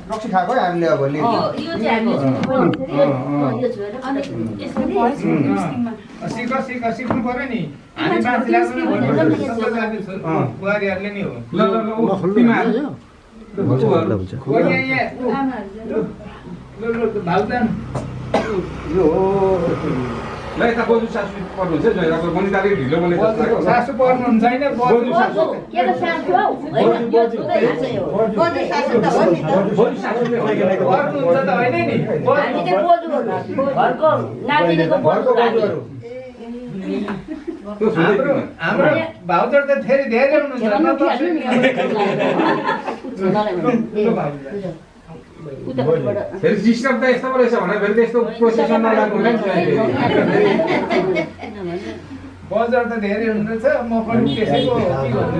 रक्सी खाएको हामीले अब नि सिक्नु पर्यो नि हामी मान्छेलाई बुहारीहरूले नि ल यता बोजू सासू पर्नुहुन्छ है अब मनिताले ढिलो बोले सासू पर्नुहुन्छ हैन बोजू सासू पर्नुहुन्छ त होइन नि हाम्रो भाउजू त धेरै हुनुहुन्छ फेरि सिस्टम त यस्तो रहेछ भने फेरि त्यस्तो प्रोसेसन नलाग्नु नि बजार त धेरै हुनुहुन्छ म पनि त्यसैको के भन्नु